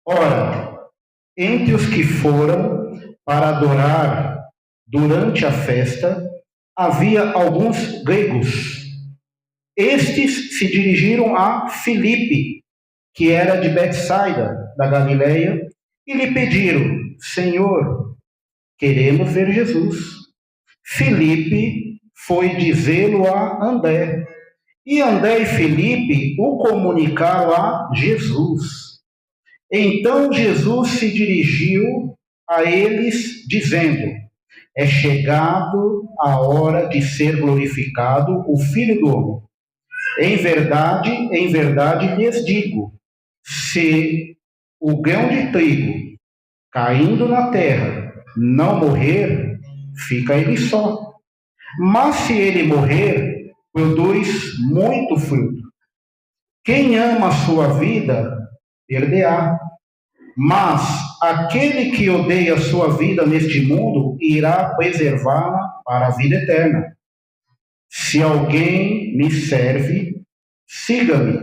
Ora, entre os que foram para adorar durante a festa, havia alguns gregos. Estes se dirigiram a Filipe, que era de Betsaida, da Galileia, e lhe pediram: Senhor, queremos ver Jesus. Filipe foi dizê-lo a André, e André e Filipe o comunicaram a Jesus. Então Jesus se dirigiu a eles, dizendo: é chegado a hora de ser glorificado o Filho do Homem. Em verdade lhes digo, se o grão de trigo caindo na terra não morrer, fica ele só. Mas se ele morrer, produz muito fruto. Quem ama a sua vida, perderá. Mas aquele que odeia a sua vida neste mundo, irá preservá-la para a vida eterna. Se alguém me serve, siga-me.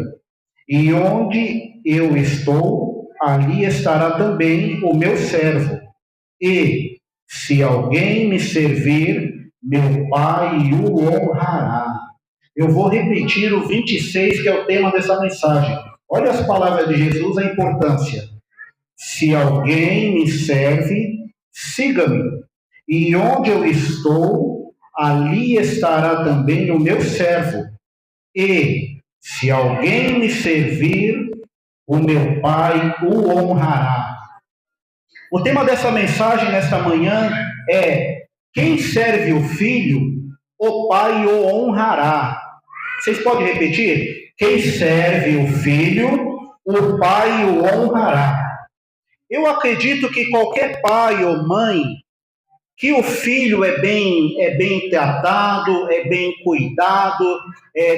E onde eu estou, ali estará também o meu servo. E, se alguém me servir, meu Pai o honrará. Eu vou repetir o 26, que é o tema dessa mensagem. Olha as palavras de Jesus, a importância. Se alguém me serve, siga-me. E onde eu estou, ali estará também o meu servo. E, se alguém me servir, o meu Pai o honrará. O tema dessa mensagem nesta manhã é: quem serve o Filho, o Pai o honrará. Vocês podem repetir? Quem serve o Filho, o Pai o honrará. Eu acredito que qualquer pai ou mãe, que o filho é bem tratado, é bem cuidado,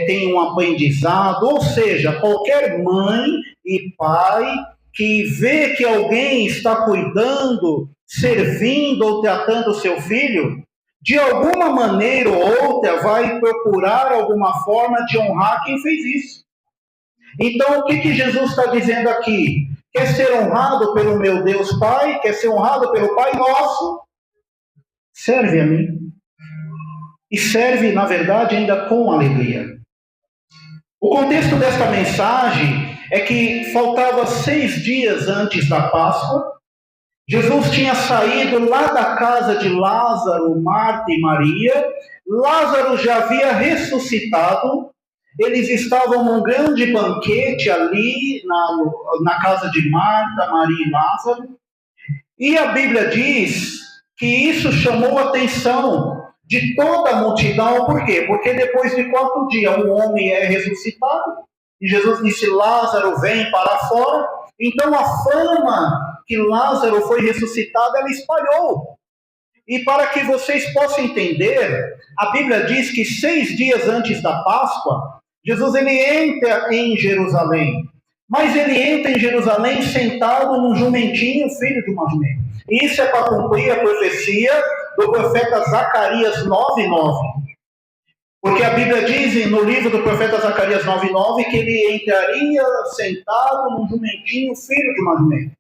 tem um aprendizado, ou seja, qualquer mãe e pai que vê que alguém está cuidando, servindo ou tratando o seu filho, de alguma maneira ou outra vai procurar alguma forma de honrar quem fez isso. Então, o que Jesus está dizendo aqui? Quer ser honrado pelo meu Deus Pai? Quer ser honrado pelo Pai nosso? Serve a mim. E serve, na verdade, ainda com alegria. O contexto desta mensagem é que faltava 6 dias antes da Páscoa. Jesus tinha saído lá da casa de Lázaro, Marta e Maria. Lázaro já havia ressuscitado. Eles estavam num grande banquete ali na casa de Marta, Maria e Lázaro. E a Bíblia diz que isso chamou a atenção de toda a multidão. Por quê? Porque depois de 4 dias um homem é ressuscitado. E Jesus disse: Lázaro, vem para fora. Então a fama que Lázaro foi ressuscitado, ela espalhou. E para que vocês possam entender, a Bíblia diz que 6 dias antes da Páscoa, Jesus ele entra em Jerusalém, mas ele entra em Jerusalém sentado num jumentinho, filho de uma jumenta. Isso é para cumprir a profecia do profeta Zacarias 9:9. Porque a Bíblia diz no livro do profeta Zacarias 9:9 que ele entraria sentado num jumentinho, filho de uma jumenta.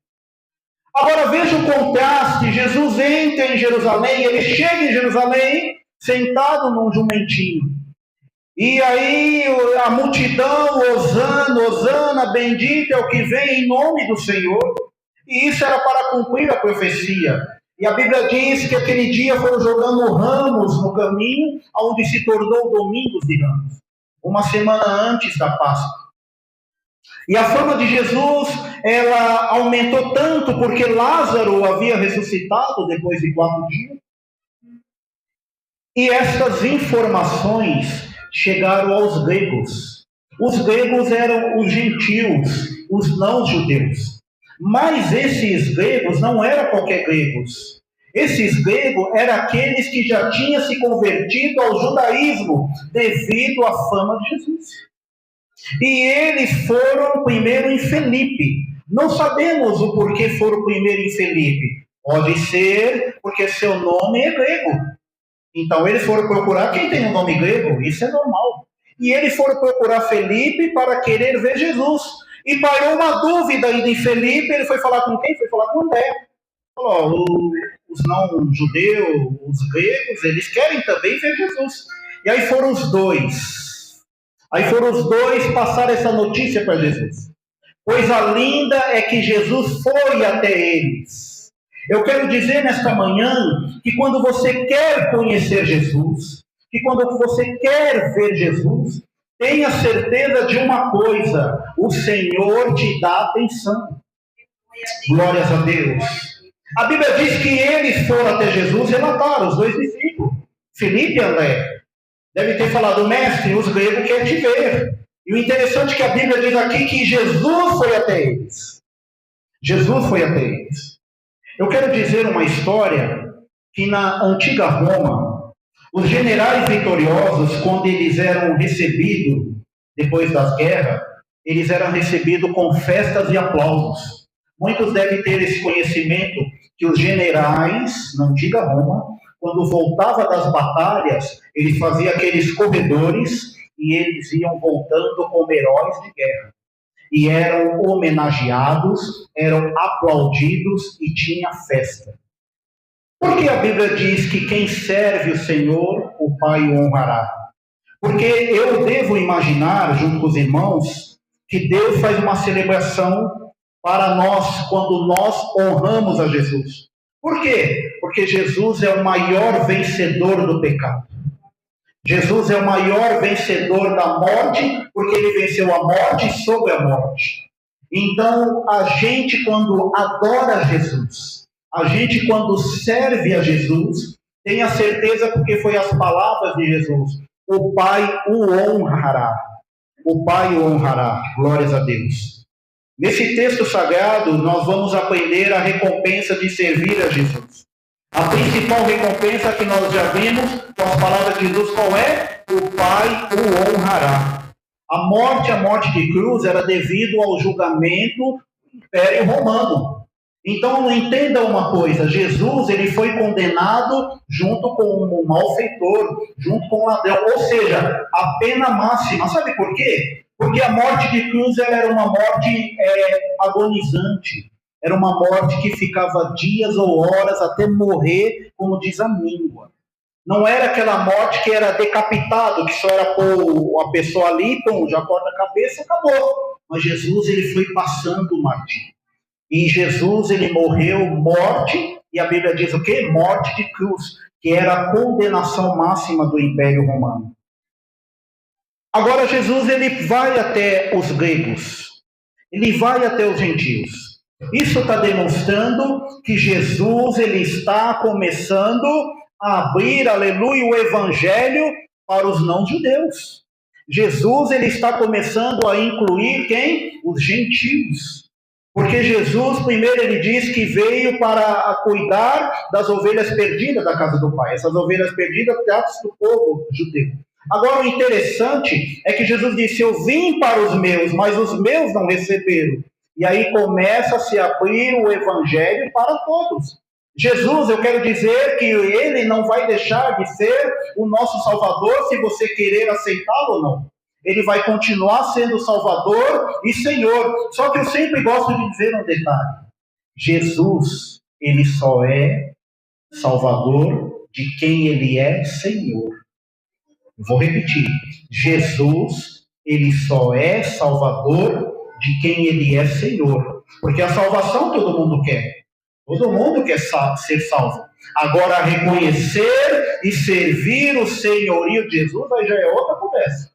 Agora veja o contraste: Jesus entra em Jerusalém, ele chega em Jerusalém sentado num jumentinho. E aí a multidão, Hosana, Hosana, bendito é o que vem em nome do Senhor. E isso era para cumprir a profecia. E a Bíblia diz que aquele dia foram jogando ramos no caminho, onde se tornou Domingos de Ramos, uma semana antes da Páscoa. E a fama de Jesus, ela aumentou tanto porque Lázaro havia ressuscitado depois de 4 dias. E estas informações chegaram aos gregos. Os gregos eram os gentios, os não-judeus. Mas esses gregos não eram qualquer gregos. Esses gregos eram aqueles que já tinham se convertido ao judaísmo devido à fama de Jesus. E eles foram primeiro em Filipe. Não sabemos o porquê foram primeiro em Filipe. Pode ser porque seu nome é grego. Então eles foram procurar quem tem um nome grego, isso é normal. E eles foram procurar Filipe para querer ver Jesus. E parou uma dúvida ainda em Felipe, ele foi falar com quem? Foi falar com André. Falou, os não-judeus, os gregos, eles querem também ver Jesus. E aí foram os dois. Aí foram os dois passar essa notícia para Jesus. Coisa linda é que Jesus foi até eles. Eu quero dizer nesta manhã que quando você quer conhecer Jesus, que quando você quer ver Jesus, tenha certeza de uma coisa: o Senhor te dá atenção. Glórias a Deus. A Bíblia diz que eles foram até Jesus relataram, os dois discípulos, Felipe e André. Deve ter falado, mestre, os gregos querem te ver. E o interessante é que a Bíblia diz aqui que Jesus foi até eles. Jesus foi até eles. Eu quero dizer uma história que na antiga Roma, os generais vitoriosos, quando eles eram recebidos, depois das guerras, eles eram recebidos com festas e aplausos. Muitos devem ter esse conhecimento que os generais, na antiga Roma, quando voltavam das batalhas, eles faziam aqueles corredores e eles iam voltando como heróis de guerra. E eram homenageados, eram aplaudidos e tinha festa. Por que a Bíblia diz que quem serve o Senhor, o Pai o honrará? Porque eu devo imaginar, junto com os irmãos, que Deus faz uma celebração para nós, quando nós honramos a Jesus. Por quê? Porque Jesus é o maior vencedor do pecado. Jesus é o maior vencedor da morte, porque ele venceu a morte sobre a morte. Então, a gente quando adora Jesus, a gente quando serve a Jesus, tenha certeza, porque foi as palavras de Jesus, o Pai o honrará. O Pai o honrará. Glórias a Deus. Nesse texto sagrado, nós vamos aprender a recompensa de servir a Jesus. A principal recompensa que nós já vimos, com as palavras de Jesus, qual é? O Pai o honrará. A morte de cruz era devido ao julgamento do Império Romano. Então, entenda uma coisa, Jesus ele foi condenado junto com o malfeitor, junto com o ladrão, ou seja, a pena máxima. Sabe por quê? Porque a morte de cruz ela era uma morte agonizante. Era uma morte que ficava dias ou horas até morrer, como diz a míngua. Não era aquela morte que era decapitado, que só era pôr a pessoa ali, pum, já corta a cabeça e acabou. Mas Jesus ele foi passando o martírio. E Jesus ele morreu morte, e a Bíblia diz o quê? Morte de cruz, que era a condenação máxima do Império Romano. Agora Jesus ele vai até os gregos, ele vai até os gentios. Isso está demonstrando que Jesus ele está começando a abrir, aleluia, o evangelho para os não-judeus. Jesus ele está começando a incluir quem? Os gentios. Porque Jesus, primeiro, ele diz que veio para cuidar das ovelhas perdidas da casa do Pai. Essas ovelhas perdidas tratam do povo judeu. Agora, o interessante é que Jesus disse, eu vim para os meus, mas os meus não receberam. E aí começa a se abrir o evangelho para todos. Jesus, eu quero dizer que ele não vai deixar de ser o nosso Salvador se você querer aceitá-lo ou não. Ele vai continuar sendo Salvador e Senhor. Só que eu sempre gosto de dizer um detalhe. Jesus, ele só é Salvador de quem ele é Senhor. Vou repetir. Jesus, ele só é Salvador de quem ele é Senhor. Porque a salvação todo mundo quer. Todo mundo quer ser salvo. Agora, reconhecer e servir o senhorio de Jesus, aí já é outra conversa.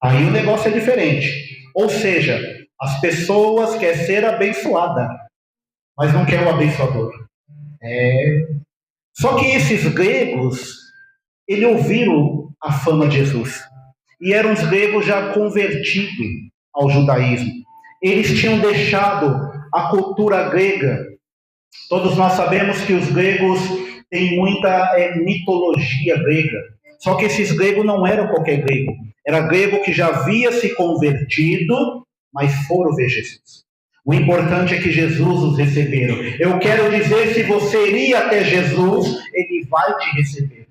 Aí o negócio é diferente. Ou seja, as pessoas querem ser abençoadas, mas não querem o abençoador. Só que esses gregos, eles ouviram a fama de Jesus. E eram os gregos já convertidos ao judaísmo. Eles tinham deixado a cultura grega. Todos nós sabemos que os gregos têm muita mitologia grega. Só que esses gregos não eram qualquer grego. Era grego que já havia se convertido, mas foram ver Jesus. O importante é que Jesus os recebeu. Eu quero dizer, se você iria até Jesus, ele vai te receber.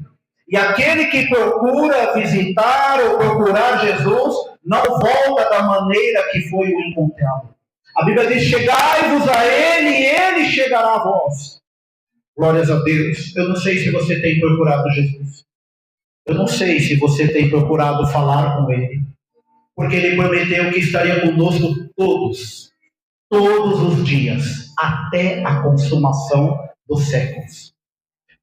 E aquele que procura visitar ou procurar Jesus, não volta da maneira que foi o encontrado. A Bíblia diz, chegai-vos a Ele e Ele chegará a vós. Glórias a Deus. Eu não sei se você tem procurado Jesus. Eu não sei se você tem procurado falar com Ele. Porque Ele prometeu que estaria conosco todos os dias, até a consumação dos séculos.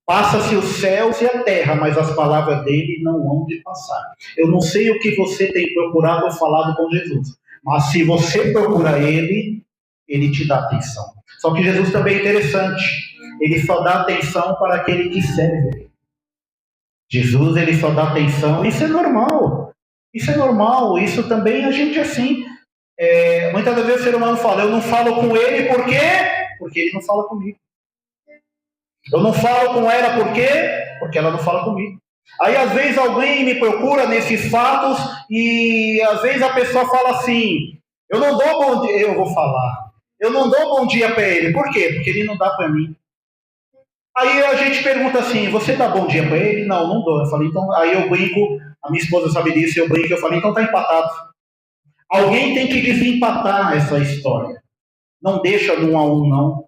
Passa-se os céus e a terra, mas as palavras dele não hão de passar. Eu não sei o que você tem procurado ou falado com Jesus, mas se você procura ele, ele te dá atenção. Só que Jesus também é interessante. Ele só dá atenção para aquele que serve. Jesus, ele só dá atenção. Isso é normal. Isso é normal. Isso também a gente é assim. Muitas vezes o ser humano fala, eu não falo com ele, por quê? Porque ele não fala comigo. Eu não falo com ela, por quê? Porque ela não fala comigo. Aí às vezes alguém me procura nesses fatos e às vezes a pessoa fala assim, eu não dou bom dia, eu vou falar, eu não dou bom dia para ele, por quê? Porque ele não dá para mim. Aí a gente pergunta assim, você dá bom dia para ele? Não, não dou. Eu falei, então, aí eu brinco, a minha esposa sabe disso, eu brinco, eu falei, então tá empatado. Alguém tem que desempatar essa história. Não deixa no 1 a 1, não.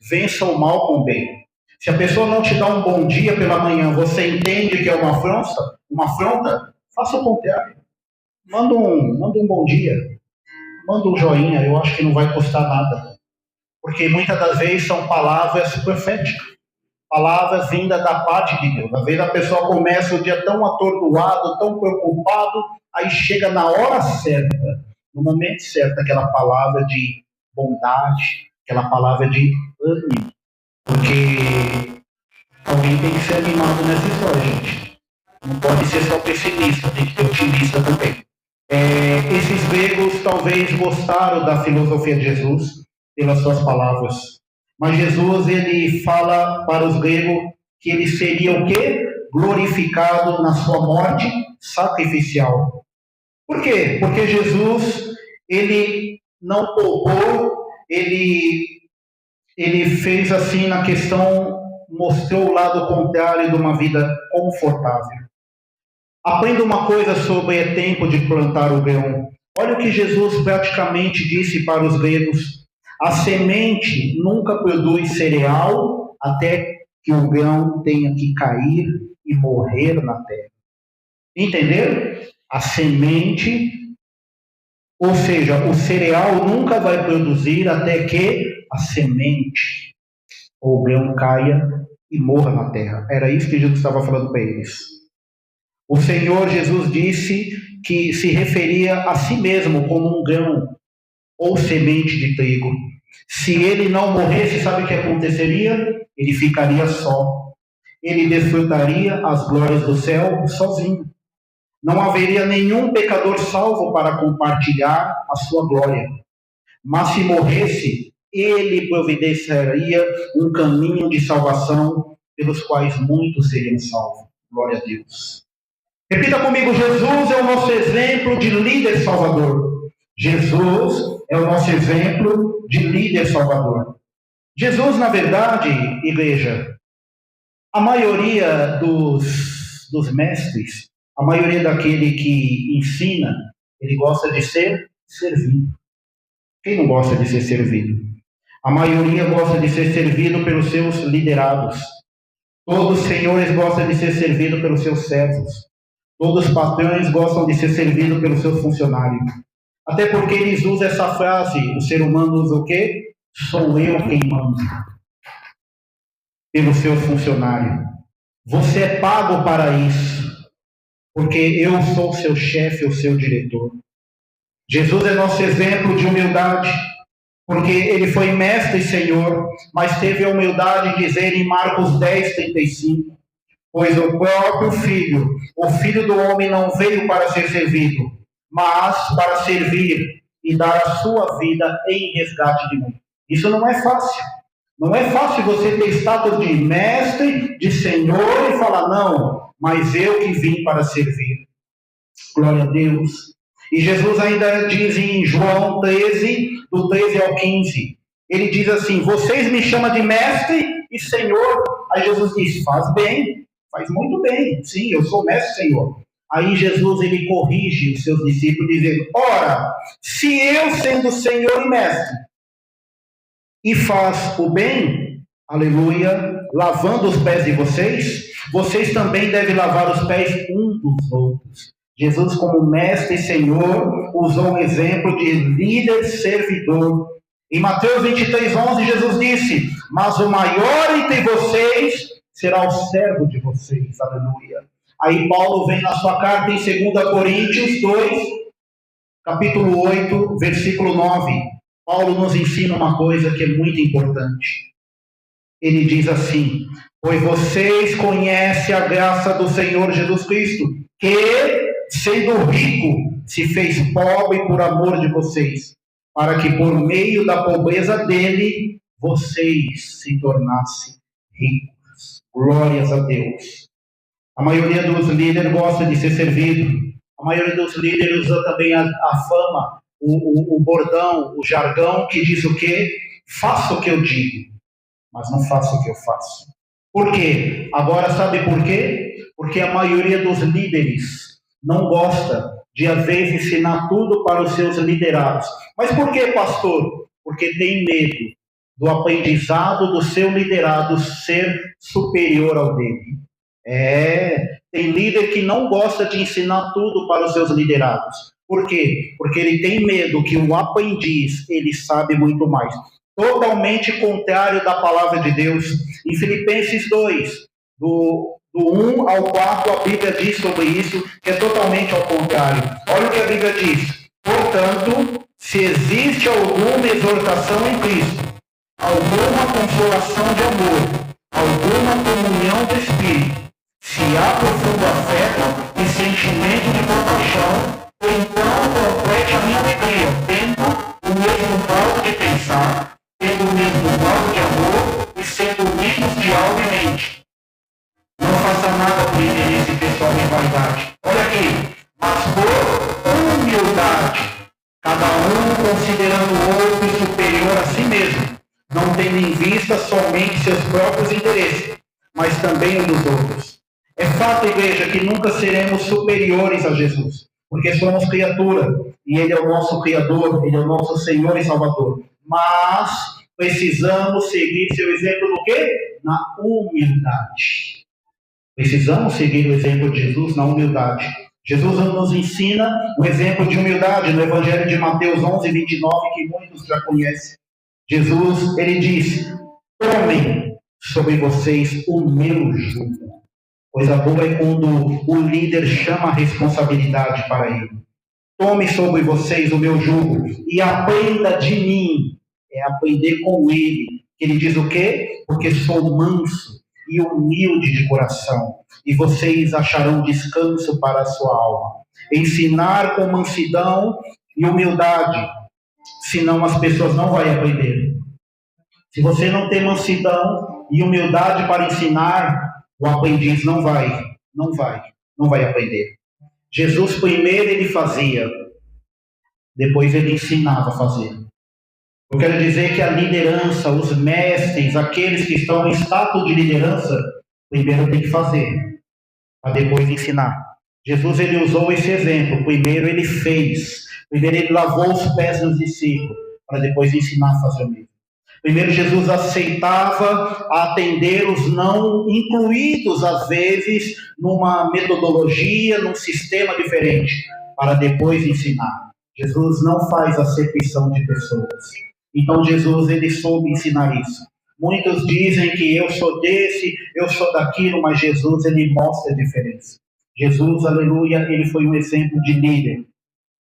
Vença o mal com o bem. Se a pessoa não te dá um bom dia pela manhã, você entende que é uma afronta, faça o contrário. Manda um bom dia. Manda um joinha, eu acho que não vai custar nada. Porque muitas das vezes são palavras proféticas. Palavras vindas da parte de Deus. Às vezes a pessoa começa o dia tão atordoado, tão preocupado, aí chega na hora certa, no momento certo, aquela palavra de bondade, aquela palavra de ânimo. Porque alguém tem que ser animado nessa história, gente. Não pode ser só pessimista, tem que ser otimista também. Esses gregos talvez gostaram da filosofia de Jesus pelas suas palavras. Mas Jesus, ele fala para os gregos que ele seria o quê? Glorificado na sua morte sacrificial. Por quê? Porque Jesus, ele não poupou, ele fez assim na questão, mostrou o lado contrário de uma vida confortável. Aprenda uma coisa sobre tempo de plantar o grão. Olha o que Jesus praticamente disse para os gregos. A semente nunca produz cereal até que o grão tenha que cair e morrer na terra. Entenderam? A semente, ou seja, o cereal nunca vai produzir até que a semente ou o grão caia e morra na terra. Era isso que Jesus estava falando para eles. O Senhor Jesus disse que se referia a si mesmo como um grão ou semente de trigo. Se ele não morresse, sabe o que aconteceria? Ele ficaria só. Ele desfrutaria as glórias do céu sozinho. Não haveria nenhum pecador salvo para compartilhar a sua glória. Mas se morresse, ele providenciaria um caminho de salvação pelos quais muitos seriam salvos. Glória a Deus. Repita comigo, Jesus é o nosso exemplo de líder salvador. Jesus é o nosso exemplo de líder salvador. Jesus, na verdade, igreja, a maioria dos mestres, a maioria daquele que ensina, ele gosta de ser servido. Quem não gosta de ser servido? A maioria gosta de ser servido pelos seus liderados. Todos os senhores gostam de ser servidos pelos seus servos. Todos os patrões gostam de ser servidos pelos seus funcionários. Até porque eles usam essa frase, o ser humano usa o quê? Sou eu quem manda. Pelo seu funcionário. Você é pago para isso. Porque eu sou o seu chefe, o seu diretor. Jesus é nosso exemplo de humildade. Porque ele foi mestre e senhor, mas teve a humildade de dizer em Marcos 10:35, pois o próprio Filho, o Filho do Homem não veio para ser servido, mas para servir e dar a sua vida em resgate de mim. Isso não é fácil. Não é fácil você ter status de mestre, de senhor e falar, não, mas eu que vim para servir. Glória a Deus. E Jesus ainda diz em João 13, do 13 ao 15, ele diz assim, vocês me chamam de mestre e senhor. Aí Jesus diz, faz bem, faz muito bem, sim, eu sou mestre, Senhor. Aí Jesus, ele corrige os seus discípulos, dizendo, ora, se eu sendo Senhor e mestre, e faz o bem, aleluia, lavando os pés de vocês, vocês também devem lavar os pés uns dos outros. Jesus, como mestre e Senhor, usou um exemplo de líder servidor. Em Mateus 23:11, Jesus disse, mas o maior entre vocês será o servo de vocês, aleluia. Aí Paulo vem na sua carta em 2 Coríntios 2, capítulo 8, versículo 9. Paulo nos ensina uma coisa que é muito importante. Ele diz assim, pois vocês conhecem a graça do Senhor Jesus Cristo, que, sendo rico, se fez pobre por amor de vocês, para que por meio da pobreza dele, vocês se tornassem ricos. Glórias a Deus. A maioria dos líderes gosta de ser servido. A maioria dos líderes usa também a fama, o bordão, o jargão, que diz o quê? Faça o que eu digo, mas não faça o que eu faço. Por quê? Agora sabe por quê? Porque a maioria dos líderes não gosta de, às vezes, ensinar tudo para os seus liderados. Mas por quê, pastor? Porque tem medo do aprendizado do seu liderado ser superior ao dele. Tem líder que não gosta de ensinar tudo para os seus liderados. Por quê? Porque ele tem medo que o aprendiz, ele sabe muito mais. Totalmente contrário da palavra de Deus. Em Filipenses 2, do 1 ao 4, a Bíblia diz sobre isso, que é totalmente ao contrário. Olha o que a Bíblia diz. Portanto, se existe alguma exortação em Cristo, alguma consolação de amor, alguma comunhão do Espírito, se há profundo afeto e sentimento de compaixão, então complete a minha alegria, tendo o mesmo modo de pensar, tendo o mesmo modo de amor e sendo unidos de alma e mente. Não faça nada por interesse pessoal e vaidade. Olha aqui, mas por humildade, cada um considerando o outro superior a si mesmo, não tendo em vista somente seus próprios interesses, mas também os dos outros. É fato, igreja, que nunca seremos superiores a Jesus, porque somos criatura, e Ele é o nosso Criador, Ele é o nosso Senhor e Salvador. Mas precisamos seguir seu exemplo no quê? Na humildade. Precisamos seguir o exemplo de Jesus na humildade. Jesus nos ensina o exemplo de humildade no Evangelho de Mateus 11:29, que muitos já conhecem. Jesus, ele diz, tomem sobre vocês o meu jugo. Coisa boa é quando o líder chama a responsabilidade para ele. Tome sobre vocês o meu jugo e aprenda de mim. É aprender com ele. Ele diz o quê? Porque sou manso e humilde de coração, e vocês acharão descanso para a sua alma. Ensinar com mansidão e humildade, senão as pessoas não vão aprender. Se você não tem mansidão e humildade para ensinar, o aprendiz não vai aprender. Jesus primeiro ele fazia, depois ele ensinava a fazer. Eu quero dizer que a liderança, os mestres, aqueles que estão em status de liderança, primeiro tem que fazer, para depois ensinar. Jesus ele usou esse exemplo, primeiro ele fez, primeiro ele lavou os pés dos discípulos, para depois ensinar a fazer o mesmo. Primeiro, Jesus aceitava atender os não incluídos, às vezes, numa metodologia, num sistema diferente, para depois ensinar. Jesus não faz acepção de pessoas. Então, Jesus, ele soube ensinar isso. Muitos dizem que eu sou desse, eu sou daquilo, mas Jesus, ele mostra a diferença. Jesus, aleluia, ele foi um exemplo de líder.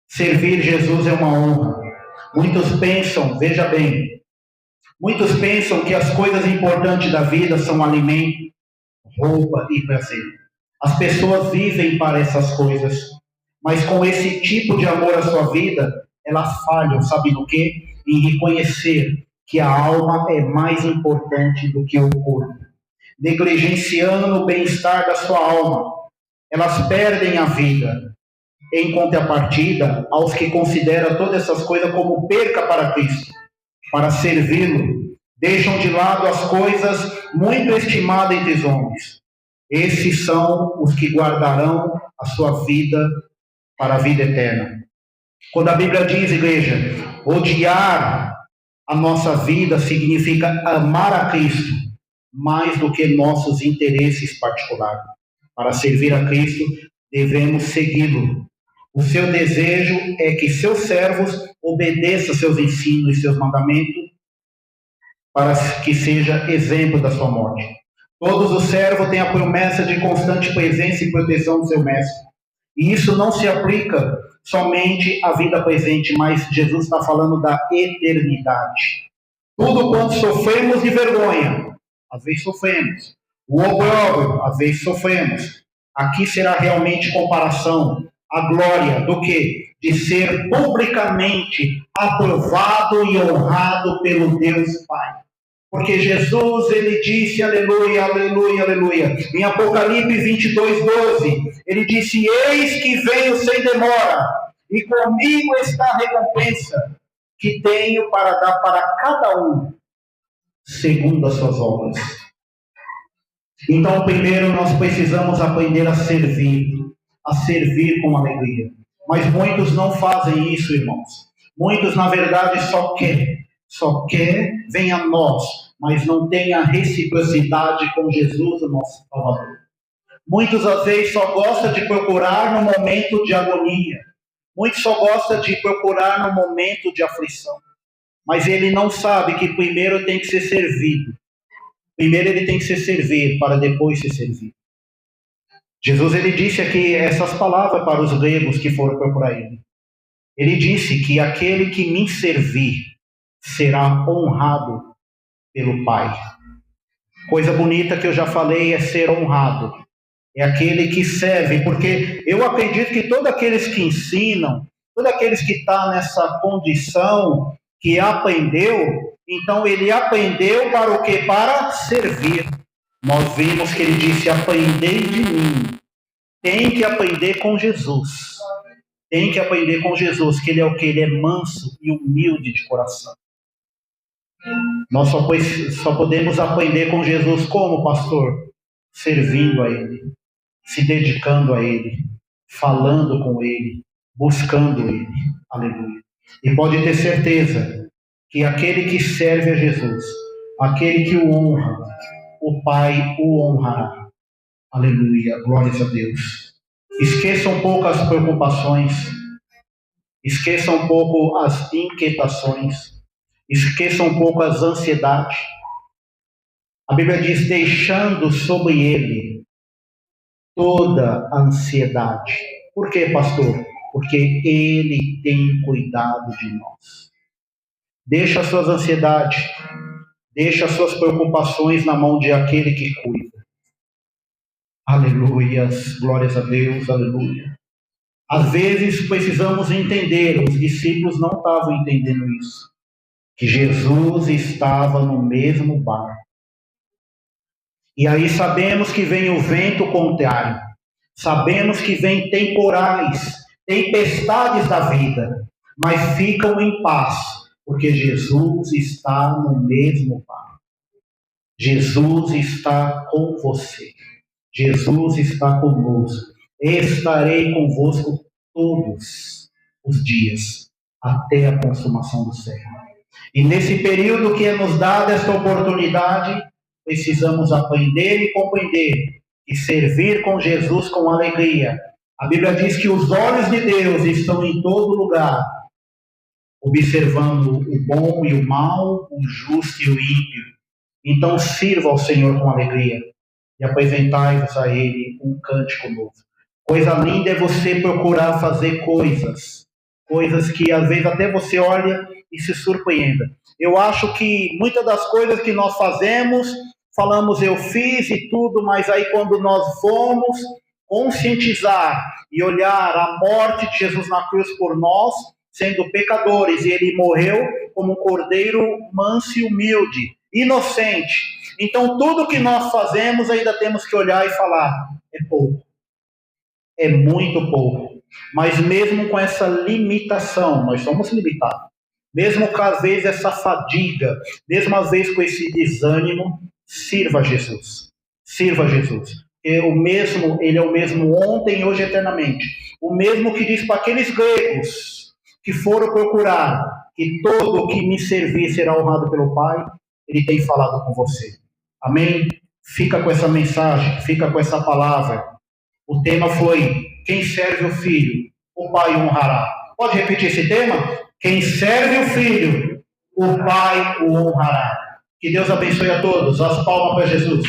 Servir Jesus é uma honra. Muitos pensam, veja bem, muitos pensam que as coisas importantes da vida são alimento, roupa e prazer. As pessoas vivem para essas coisas, mas com esse tipo de amor à sua vida, elas falham, sabe no quê? Em reconhecer que a alma é mais importante do que o corpo. Negligenciando o bem-estar da sua alma, elas perdem a vida. Em contrapartida, aos que consideram todas essas coisas como perca para Cristo, para servi-lo, deixam de lado as coisas muito estimadas entre os homens. Esses são os que guardarão a sua vida para a vida eterna. Quando a Bíblia diz, igreja, odiar a nossa vida significa amar a Cristo mais do que nossos interesses particulares. Para servir a Cristo, devemos segui-lo. O seu desejo é que seus servos obedeçam seus ensinos e seus mandamentos para que seja exemplo da sua morte. Todos os servos têm a promessa de constante presença e proteção do seu mestre. E isso não se aplica somente à vida presente, mas Jesus está falando da eternidade. Tudo quanto sofremos de vergonha, às vezes sofremos. O opróbrio, às vezes sofremos. Aqui será realmente comparação. A glória do quê? De ser publicamente aprovado e honrado pelo Deus Pai. Porque Jesus, ele disse, aleluia, aleluia, aleluia. Em Apocalipse 22, 12, ele disse, eis que venho sem demora, e comigo está a recompensa que tenho para dar para cada um, segundo as suas obras. Então, primeiro nós precisamos aprender a servir com alegria. Mas muitos não fazem isso, irmãos. Muitos, na verdade, só quer, vem a nós, mas não tem a reciprocidade com Jesus, o nosso Salvador. Muitos, às vezes, só gostam de procurar no momento de agonia. Muitos só gostam de procurar no momento de aflição. Mas ele não sabe que primeiro tem que ser servido. Primeiro ele tem que ser servido para depois ser servido. Jesus, ele disse aqui essas palavras para os gregos que foram procurar ele. Ele disse que aquele que me servir será honrado pelo Pai. Coisa bonita que eu já falei é ser honrado. É aquele que serve, porque eu acredito que todos aqueles que ensinam, todos aqueles que estão nessa condição, que aprendeu, então ele aprendeu para o quê? Para servir. Nós vimos que ele disse, aprendei de mim. Tem que aprender com Jesus. Tem que aprender com Jesus, que ele é o que? Ele é manso e humilde de coração. Nós só podemos aprender com Jesus como, pastor? Servindo a Ele, se dedicando a Ele, falando com Ele, buscando Ele. Aleluia. E pode ter certeza que aquele que serve a Jesus, aquele que o honra, o Pai o honrará. Aleluia. Glórias a Deus. Esqueça um pouco as preocupações, esqueça um pouco as inquietações, esqueça um pouco as ansiedades. A Bíblia diz, deixando sobre ele toda a ansiedade. Por quê, pastor? Porque ele tem cuidado de nós. Deixa as suas ansiedades, deixa as suas preocupações na mão de aquele que cuida. Aleluias, glórias a Deus, aleluia. Às vezes precisamos entender, os discípulos não estavam entendendo isso, que Jesus estava no mesmo barco. E aí sabemos que vem o vento contrário, sabemos que vem temporais, tempestades da vida, mas ficam em paz, porque Jesus está no mesmo barco. Jesus está com você. Jesus está conosco. Estarei convosco todos os dias, até a consumação do século. E nesse período que é nos dada esta oportunidade, precisamos aprender e compreender e servir com Jesus com alegria. A Bíblia diz que os olhos de Deus estão em todo lugar, observando o bom e o mal, o justo e o ímpio. Então sirva ao Senhor com alegria e apresentai-vos a Ele um cântico novo. Coisa linda é você procurar fazer coisas que às vezes até você olha e se surpreenda. Eu acho que muitas das coisas que nós fazemos, falamos eu fiz e tudo, mas aí quando nós vamos conscientizar e olhar a morte de Jesus na cruz por nós, sendo pecadores, e ele morreu como um cordeiro manso e humilde, inocente. Então tudo que nós fazemos ainda temos que olhar e falar, é pouco, é muito pouco. Mas mesmo com essa limitação, nós somos limitados. Mesmo com às vezes essa fadiga, mesmo às vezes com esse desânimo, sirva a Jesus. Sirva a Jesus. porque ele é o mesmo ontem, hoje e eternamente. O mesmo que diz para aqueles gregos que foram procurar que todo o que me servir será honrado pelo Pai, ele tem falado com você. Amém? Fica com essa mensagem, fica com essa palavra. O tema foi: quem serve o Filho, o Pai honrará. Pode repetir esse tema? Quem serve o Filho, o Pai o honrará. Que Deus abençoe a todos. As palmas para Jesus.